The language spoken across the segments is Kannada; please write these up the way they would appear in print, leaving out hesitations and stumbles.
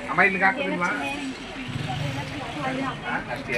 ಅಮ್ಮ ಇಲ್ಲಿಗೆ ಹಾಕೋದಿಲ್ವಾ ಅಷ್ಟೇ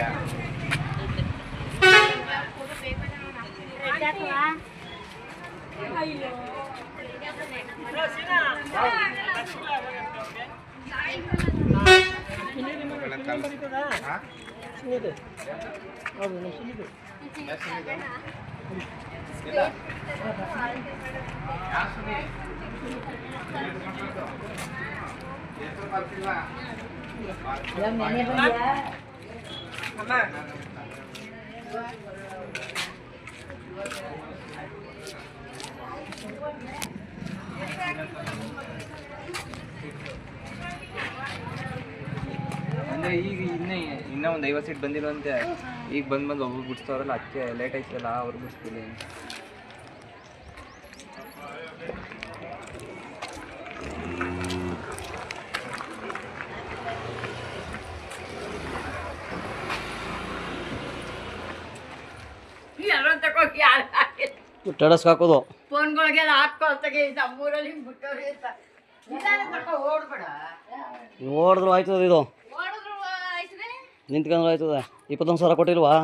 ಅಂದರೆ ಈಗ ಇನ್ನೂ ಒಂದು 50 ಸೀಟ್ ಬಂದಿರುವಂತೆ ಈಗ ಬಂದು ಒಬ್ಬರು ಬಿಡಿಸ್ತವ್ರಲ್ಲ ಅದಕ್ಕೆ ಲೇಟ್ ಆಯ್ತಲ್ಲ ಅವ್ರು ಬಿಡಿಸ್ತಿಲ್ಲ. ಟೆಡಸ್ಗೆ ಹಾಕೋದು ಫೋನ್ಗಳಿಗೆಲ್ಲ ಹಾಕೋತ್ತಾಗೆ ನಮ್ಮೂರಲ್ಲಿ ಬಿಟ್ಟವ್ರೆ ಅಂತ ಓಡ್ಬೇಡ ಓಡಿದ್ರು ಆಯ್ತದ ಇದು ಓಡಿದ್ರು ಆಯ್ತದೆ ನಿಂತ್ಕೊಂಡ್ರು ಆಯ್ತದ 21,000 ಕೊಟ್ಟಿಲ್ವಾ?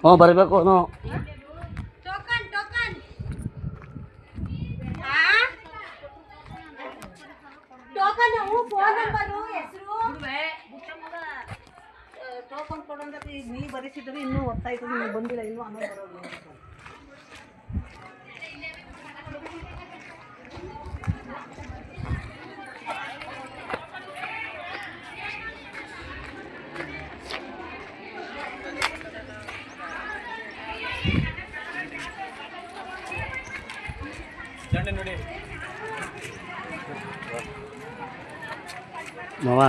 ಹ್ಞೂ ಬರಬೇಕು. Token token token phone number ಹೆಸರು ಟೋಕನ್ ಕೊಡೋದಕ್ಕೆ ಈಗ ನೀ ಬರೆಸಿದ್ರೆ ಇನ್ನೂ ಹೊತ್ತಾಯ್ತು, ನೀವು ಬಂದಿಲ್ಲ ಇನ್ನೂ ಆಮೇಲೆ ಬರೋದು. ಮಾವ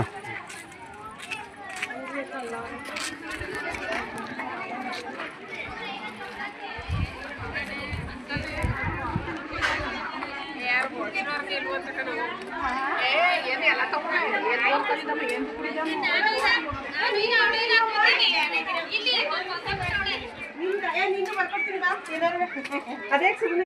ಅದೇ